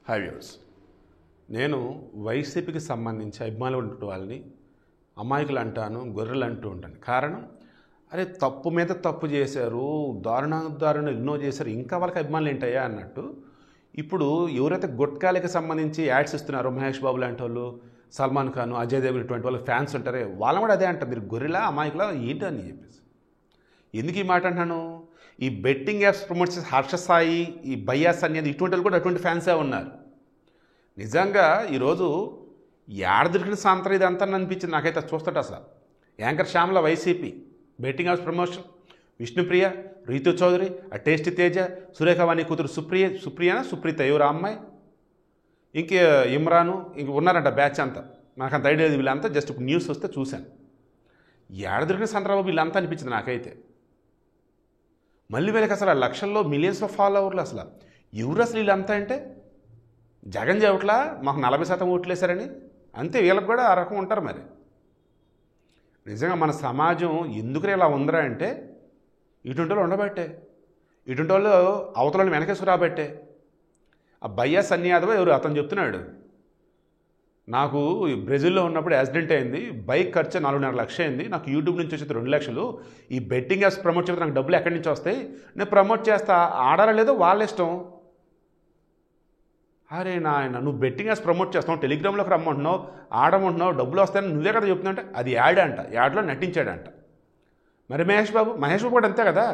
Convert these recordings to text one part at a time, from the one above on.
High viewers, నేను వైసీపీకి సంబంధించి అభిమానులు ఉంటున్న వాళ్ళని అమాయకులు అంటాను, గొర్రెలు అంటూ ఉంటాను. కారణం, అరే తప్పు మీద తప్పు చేశారు, దారుణ ఎన్నో చేశారు, ఇంకా వాళ్ళకి అభిమానులు ఏంటయ్యా అన్నట్టు. ఇప్పుడు ఎవరైతే గుట్కాలకి సంబంధించి యాడ్స్ ఇస్తున్నారో, మహేష్ బాబు లాంటి వాళ్ళు, సల్మాన్ ఖాన్, అజయ్ దేవ్ ఇటువంటి వాళ్ళు ఫ్యాన్స్ ఉంటారే, వాళ్ళని కూడా అదే అంటారు, మీరు గొర్రెలా అమాయకులా ఏంటి అని చెప్పేసి. ఎందుకు ఈ మాట అంటున్నాను? ఈ బెట్టింగ్ యాప్స్ ప్రమోట్ చేసే హర్ష సాయి, ఈ బయ్యాస్ అనేది ఇటువంటి వాళ్ళు కూడా అటువంటి ఫ్యాన్సే ఉన్నారు. నిజంగా ఈరోజు ఏడ దొరికిన సాంతరం ఇదంతా అనిపించింది నాకైతే చూస్తుంటే. అసలు anchor Shyamala YCP, betting apps promotion, Vishnupriya, Reethu Chowdary, ఆ టేస్టీ తేజ, సురేఖవాణి కూతురు సుప్రీత ఎవరు అమ్మాయి, ఇంక ఇమ్రాను, ఇంక ఉన్నారంట బ్యాచ్ అంతా. నాకు అంత ఐడియా లేదు, వీళ్ళంతా జస్ట్ న్యూస్ వస్తే చూశాను. ఏడ దొరికిన సందర్భం వీళ్ళంతా అనిపించింది నాకైతే. మళ్ళీ వీళ్ళకి అసలు లక్షల్లో మిలియన్స్లో ఫాలోవర్లు. అసలు ఎవరు అసలు వీళ్ళంతా అంటే, జగన్ చెవట్లా మాకు 40% ఓట్లు వేశారని, అంతే వీళ్ళకి కూడా ఆ రకం ఉంటారు. మరి నిజంగా మన సమాజం ఎందుకు ఇలా ఉందరా అంటే, ఇటువంటి వాళ్ళు ఉండబట్టే, ఇటువంటి వాళ్ళు అవతల వాళ్ళు వెనకేసుకు రాబట్టే. ఆ బయ్యా సన్నీ యాదవ్ ఎవరు అతను చెప్తున్నాడు, నాకు బ్రెజిల్లో ఉన్నప్పుడు యాక్సిడెంట్ అయింది, బైక్ ఖర్చు 4.5 లక్షలు అయింది, నాకు యూట్యూబ్ నుంచి వచ్చేది 2 లక్షలు, ఈ బెట్టింగ్ యాప్స్ ప్రమోట్ చేస్తే నాకు డబ్బులు ఎక్కడి నుంచి వస్తాయి, నేను ప్రమోట్ చేస్తా, ఆడారా లేదో వాళ్ళ ఇష్టం. అరే నాయన, నువ్వు బెట్టింగ్ యాప్స్ ప్రమోట్ చేస్తావు, టెలిగ్రామ్లోకి రమ్మంటున్నావు, ఆడమంటున్నావు, డబ్బులు వస్తాయని నువ్వే కదా చెప్తున్నావు. అంటే అది యాడ్ అంట, యాడ్లో నటించాడంట. మరి మహేష్ బాబు కూడా అంతే కదా.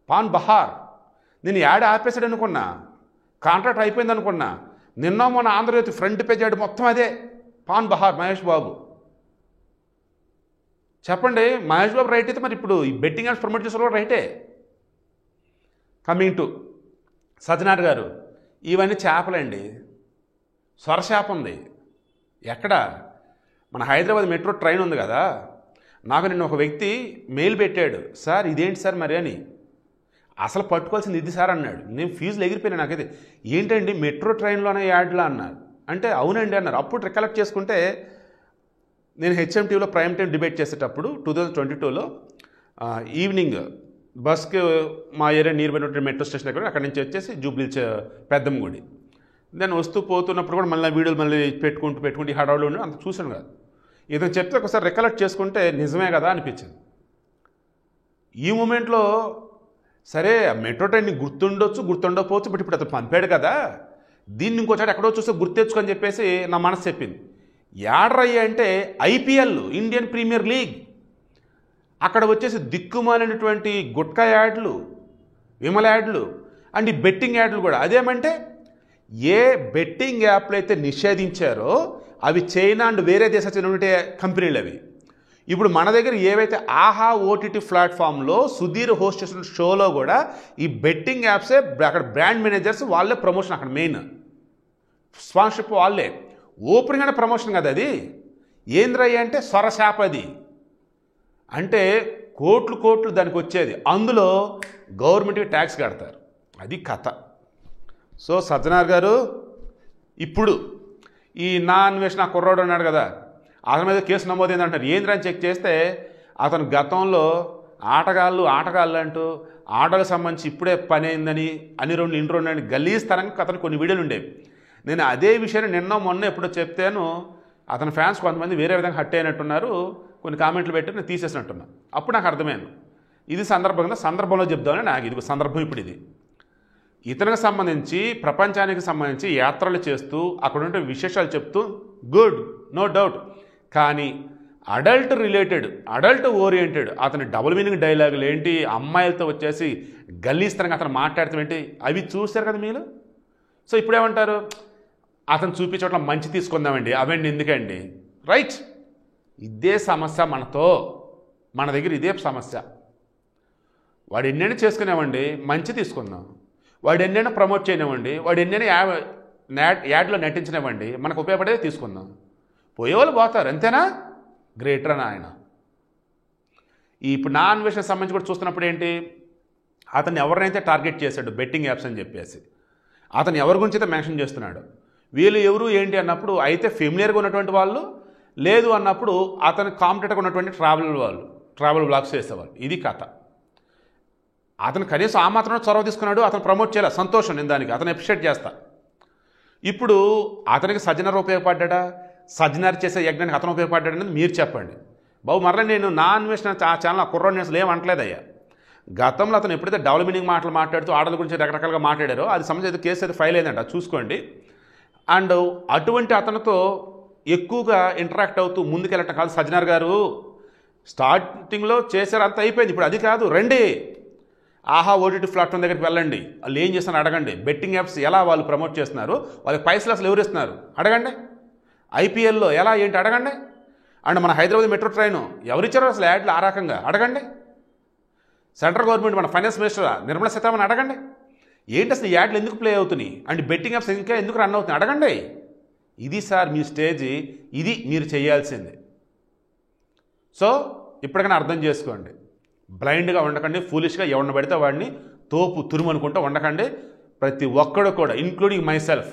పాన్ బహార్, నేను యాడ్ ఆపేసాడు అనుకున్నా, కాంట్రాక్ట్ అయిపోయింది అనుకున్నా, నిన్న మొన్న ఆంధ్రజ్యోతి ఫ్రంట్ పేజ్ యాడ్ మొత్తం అదే, పాన్ బహార్ మహేష్ బాబు. చెప్పండి, మహేష్ బాబు రైట్ అయితే మరి ఇప్పుడు ఈ బెట్టింగ్ యాప్స్ ప్రమోట్ చేసే కూడా రైటే. కమింగ్ టు సజ్జనార్ గారు, ఇవన్నీ చేపలండి, సొరచేప ఉంది. ఎక్కడ? మన హైదరాబాద్ మెట్రో ట్రైన్ ఉంది కదా, నాకు నిన్న ఒక వ్యక్తి మెయిల్ పెట్టాడు, సార్ ఇదేంటి సార్ మరి అని. అసలు పట్టుకోవాల్సింది ఇది సార్ అన్నాడు. నేను ఫీజులు ఎగిరిపోయినా. నాకైతే ఏంటండి మెట్రో ట్రైన్లోనే యాడ్లా అన్నారు. అంటే అవునండి అన్నారు. అప్పుడు రికలెక్ట్ చేసుకుంటే, నేను హెచ్ఎంటీవీలో ప్రైమ్ టైం డిబేట్ చేసేటప్పుడు 2022లో ఈవినింగ్ బస్కి మా area near by metro station దగ్గర, అక్కడి నుంచి వచ్చేసి జూబ్లీహిల్స్ పెద్దమ్మ గుడి, నేను వస్తూ పోతున్నప్పుడు కూడా మళ్ళీ వీడియోలు మళ్ళీ పెట్టుకుంటూ ఈ హడావులు ఉండి అంత చూశాను కాదు. ఇతను చెప్తే ఒకసారి రికలెక్ట్ చేసుకుంటే నిజమే కదా అనిపించింది. ఈ మూమెంట్లో సరే మెట్రో ట్రైన్ గుర్తుండకపోవచ్చు, బట్ ఇప్పుడు అతను పంపాడు కదా, దీన్ని ఇంకోసారి ఎక్కడో చూస్తే గుర్తెచ్చుకొని చెప్పేసి నా మనసు చెప్పింది. యాడ్రయ్య అంటే ఐపీఎల్, ఇండియన్ ప్రీమియర్ లీగ్, అక్కడ వచ్చేసి దిక్కుమాలినటువంటి గుట్కా యాడ్లు, విమల యాడ్లు అండ్ ఈ బెట్టింగ్ యాడ్లు కూడా. అదేమంటే ఏ బెట్టింగ్ యాప్లు అయితే నిషేధించారో అవి చైనా అండ్ వేరే దేశాలు చెందిన కంపెనీలు అవి. ఇప్పుడు మన దగ్గర ఏవైతే ఆహా ఓటీటీ ప్లాట్ఫామ్లో సుధీర్ హోస్ట్ చేసిన షోలో కూడా ఈ బెట్టింగ్ యాప్సే, అక్కడ బ్రాండ్ మేనేజర్స్ వాళ్ళే ప్రమోషన్, అక్కడ మెయిన్ స్పాన్సర్షిప్ వాళ్ళే. ఓపెనింగ్ అనే ప్రమోషన్ కదా అది. ఏంద్రయ్య అంటే సొరచేప అది. అంటే కోట్లు దానికి వచ్చేది, అందులో గవర్నమెంట్కి ట్యాక్స్ కడతారు. అది కథ. సో సజ్జనార్ గారు, ఇప్పుడు ఈ నా అన్వేషణ కుర్రోడు అన్నాడు కదా, అతని మీద కేసు నమోదైంది అంటారు. ఏంద్రని చెక్ చేస్తే అతను గతంలో ఆటగాళ్ళు అంటూ ఆటలకు సంబంధించి ఇప్పుడే పని అయిందని ఇన్ని రెండు అని గలీస్తనంగా అతను కొన్ని వీడియోలు ఉండేవి. నేను అదే విషయాన్ని నిన్న మొన్న ఎప్పుడో చెప్తాను, అతని ఫ్యాన్స్ కొంతమంది వేరే విధంగా హట్ అయినట్టున్నారు, కొన్ని కామెంట్లు పెట్టి నేను తీసేసినట్టున్నా. అప్పుడు నాకు అర్థమైంది ఇది సందర్భంలో చెప్దామని. నాకు ఇది సందర్భం. ఇప్పుడు ఇది ఇతనికి సంబంధించి, ప్రపంచానికి సంబంధించి యాత్రలు చేస్తూ అక్కడ ఉండే విశేషాలు చెప్తూ, గుడ్, నో డౌట్. కానీ అడల్ట్ ఓరియంటెడ్ అతని డబుల్ మీనింగ్ డైలాగులు ఏంటి, అమ్మాయిలతో వచ్చేసి గల్లీస్తరంగా అతను మాట్లాడతాం ఏంటి, అవి చూశారు కదా మీరు. సో ఇప్పుడేమంటారు, అతను చూపించట్ల మంచి తీసుకుందామండి, అవన్నీ ఎందుకండి? రైట్, ఇదే సమస్య మన దగ్గర ఇదే సమస్య. వాడు ఎన్నైనా చేసుకునేవండి, మంచి తీసుకుందాం. వాడు ఎన్నైనా ప్రమోట్ చేయనివ్వండి, వాడు ఎన్నైనా యాడ్లో నటించినవ్వండి, మనకు ఉపయోగపడేది తీసుకుందాం. పోయేవాళ్ళు పోతారు, అంతేనా? గ్రేటర్ అని ఆయన. ఇప్పుడు నా అన్వేషణ సంబంధించి కూడా చూస్తున్నప్పుడు ఏంటి, అతను ఎవరినైతే టార్గెట్ చేశాడు బెట్టింగ్ యాప్స్ అని చెప్పేసి, అతను ఎవరి గురించి అయితే మెన్షన్ చేస్తున్నాడు, వీళ్ళు ఎవరు ఏంటి అన్నప్పుడు అయితే ఫెమిలియర్గా ఉన్నటువంటి వాళ్ళు, లేదు అన్నప్పుడు అతను కాంపిటేటర్గా ఉన్నటువంటి ట్రావెల్ బ్లాగ్స్ చేసేవాళ్ళు. ఇది కథ. అతను కనీసం ఆ మాత్రం చొరవ తీసుకున్నాడు, అతను ప్రమోట్ చేయాలి, సంతోషం. నేను దానికి అతను అప్రిషియేట్ చేస్తా. ఇప్పుడు అతనికి సజ్జనార్ ఉపయోగపడ్డా, సజ్జనార్ చేసే యజ్ఞానికి అతను ఉపయోగపడ్డాడు అనేది మీరు చెప్పండి బాబు. మరలా నేను నా అన్వేషణ ఛానల్ కుర్రోడ్ న్యూస్లో ఏమంటలేదయ్యా. గతంలో అతను ఎప్పుడైతే డెవలప్మెంట్ మాటలు మాట్లాడుతూ ఆడల గురించి రకరకాలుగా మాట్లాడారో అది సంబంధించి కేసు అయితే ఫైల్ అయిందంట, చూసుకోండి. అండ్ అటువంటి అతనితో ఎక్కువగా ఇంటరాక్ట్ అవుతూ ముందుకెళ్ళటం కాదు. సజ్జనార్ గారు స్టార్టింగ్లో చేశారు, అంత అయిపోయింది. ఇప్పుడు అది కాదు, రండి ఆహా ఓటీటీ ప్లాట్ఫామ్ దగ్గరికి వెళ్ళండి, వాళ్ళు ఏం చేస్తున్నారు అడగండి. బెట్టింగ్ యాప్స్ ఎలా వాళ్ళు ప్రమోట్ చేస్తున్నారు, వాళ్ళకి పైసలు అసలు ఎవరు ఇస్తున్నారు అడగండి. ఐపీఎల్లో ఎలా ఏంటి అడగండి. అండ్ మన హైదరాబాద్ మెట్రో ట్రైన్ ఎవరిచ్చారో అసలు యాడ్లు ఆ రకంగా అడగండి. సెంట్రల్ గవర్నమెంట్ మన ఫైనాన్స్ మినిస్టర్ నిర్మలా సీతారామన్ అడగండి. ఏంటి అసలు ఈ యాడ్లు ఎందుకు ప్లే అవుతున్నాయి అండ్ బెట్టింగ్ యాప్స్ ఇంకా ఎందుకు రన్ అవుతున్నాయి అడగండి. ఇది సార్ మీ స్టేజ్, ఇది మీరు చేయాల్సింది. సో ఇప్పటికైనా అర్థం చేసుకోండి. బ్లైండ్గా ఉండకండి, ఫూలిష్గా ఎవరిని పడితే వాడిని తోపు తురుము అనుకుంటూ ఉండకండి. ప్రతి ఒక్కడు కూడా ఇంక్లూడింగ్ మై సెల్ఫ్,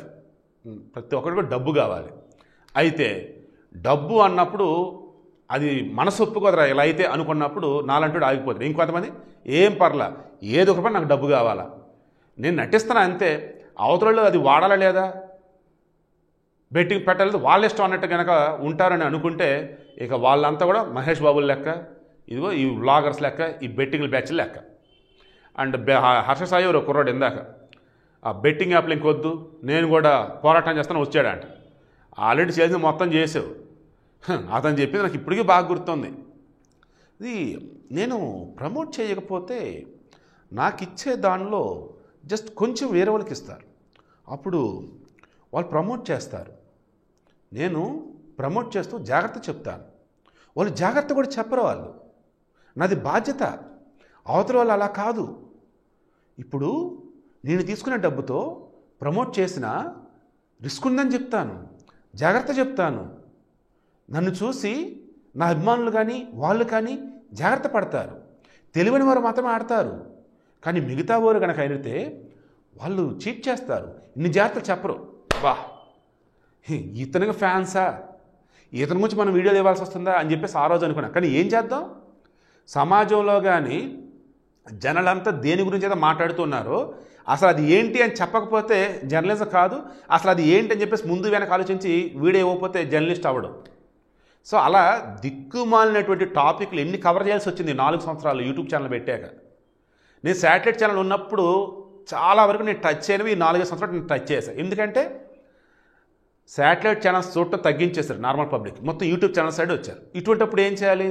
ప్రతి ఒక్కడు కూడా డబ్బు కావాలి. అయితే డబ్బు అన్నప్పుడు అది మనసు ఒప్పుకోదరా ఇలా అయితే అనుకున్నప్పుడు నాలంటూ ఆగిపోతుంది. ఇంకొంతమంది ఏం పర్లా, ఏదో ఒక పని నాకు డబ్బు కావాలా, నేను నటిస్తున్నా అంతే, అవతలలో అది వాడాలా లేదా, బెట్టింగ్ పెట్టలేదు వాళ్ళ ఇష్టం అన్నట్టు కనుక ఉంటారని అనుకుంటే ఇక వాళ్ళంతా కూడా మహేష్ బాబుల లెక్క, ఇదిగో ఈ వ్లాగర్స్ లెక్క, ఈ బెట్టింగ్ బ్యాచ్ల లెక్క. అండ్ హర్ష సాయి ఒక కుర్రాడు ఇందాక ఆ బెట్టింగ్ యాప్లు ఇంకొద్దు నేను కూడా పోరాటం చేస్తాను వచ్చాడంట. ఆల్రెడీ చేసింది మొత్తం చేసావు. అతను చెప్పింది నాకు ఇప్పటికీ బాగా గుర్తుంది. ఇది నేను ప్రమోట్ చేయకపోతే నాకు ఇచ్చే దానిలో జస్ట్ కొంచెం వేరే వాళ్ళకి ఇస్తారు, అప్పుడు వాళ్ళు ప్రమోట్ చేస్తారు. నేను ప్రమోట్ చేస్తూ జాగ్రత్త చెప్తాను, వాళ్ళు జాగ్రత్త కూడా చెప్పరు. వాళ్ళు నాది బాధ్యత. అవతల వాళ్ళు అలా కాదు. ఇప్పుడు నేను తీసుకునే డబ్బుతో ప్రమోట్ చేసిన రిస్క్ ఉందని చెప్తాను, జాగ్రత్త చెప్తాను. నన్ను చూసి నా అభిమానులు కానీ వాళ్ళు కానీ జాగ్రత్త పడతారు. తెలివైన వారు మాత్రమే ఆడతారు, కానీ మిగతా వారు కనుక అయితే వాళ్ళు చీట్ చేస్తారు. ఇన్ని జాగ్రత్తలు చెప్పరు. వా ఇతనికి ఫ్యాన్సా, ఇతని గురించి మనం వీడియోలు ఇవ్వాల్సి వస్తుందా అని చెప్పేసి ఆ రోజు అనుకున్నా. కానీ ఏం చేద్దాం, సమాజంలో కానీ జనాలంతా దేని గురించి అయితే మాట్లాడుతున్నారో అసలు అది ఏంటి అని చెప్పకపోతే జర్నలిజం కాదు. అసలు అది ఏంటి అని చెప్పేసి ముందు వెనక ఆలోచించి వీడియో ఇవ్వకపోతే జర్నలిస్ట్ అవ్వడం. సో అలా దిక్కుమాలినటువంటి టాపిక్లు ఎన్ని కవర్ చేయాల్సి వచ్చింది 4 సంవత్సరాలు యూట్యూబ్ ఛానల్ పెట్టాక. నేను శాటిలైట్ ఛానల్ ఉన్నప్పుడు చాలా వరకు నేను టచ్ చేయనివి ఈ 4 సంవత్సరాలు నేను టచ్ చేశాను. ఎందుకంటే శాటిలైట్ ఛానల్స్ చూడటం తగ్గించేశారు నార్మల్ పబ్లిక్, మొత్తం యూట్యూబ్ ఛానల్ సైడ్ వచ్చారు. ఇటువంటిప్పుడు ఏం చేయాలి,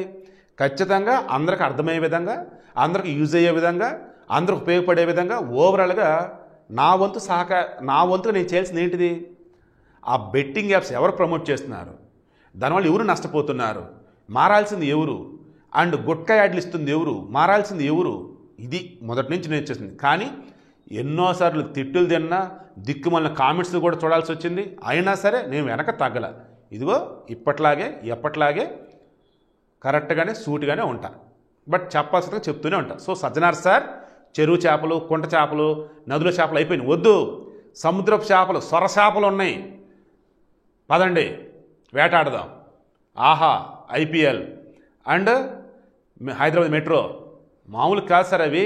ఖచ్చితంగా అందరికి అర్థమయ్యే విధంగా, అందరికి యూజ్ అయ్యే విధంగా, అందరికి ఉపయోగపడే విధంగా ఓవరాల్గా నా వంతుగా నేను చేయాల్సింది ఏంటిది, ఆ బెట్టింగ్ యాప్స్ ఎవరు ప్రమోట్ చేస్తున్నారు, దానివల్ల ఎవరు నష్టపోతున్నారు, మారాల్సింది ఎవరు, అండ్ గుట్కా యాడ్లు ఇస్తుంది ఎవరు, మారాల్సింది ఎవరు, ఇది మొదటి నుంచి నేను చేసింది. కానీ ఎన్నోసార్లు తిట్టులు తిన్నా దిక్కుమల్ల కామెంట్స్ కూడా చూడాల్సి వచ్చింది. అయినా సరే నేను వెనక తగ్గల. ఇదిగో ఇప్పట్లాగే ఎప్పట్లాగే కరెక్ట్గానే సూటిగానే ఉంటా, బట్ చెప్పాల్సిందిగా చెప్తూనే ఉంటా. సో సజ్జనార్ సార్, చెరువు చేపలు, కుంట చేపలు, నదుల చేపలు అయిపోయినాయి, వద్దు. సముద్రపు చేపలు, సొర చేపలు ఉన్నాయి, పదండి వేటాడదాం. ఆహా ఐపీఎల్ అండ్ హైదరాబాద్ మెట్రో మామూలు కాదు సార్ అవి.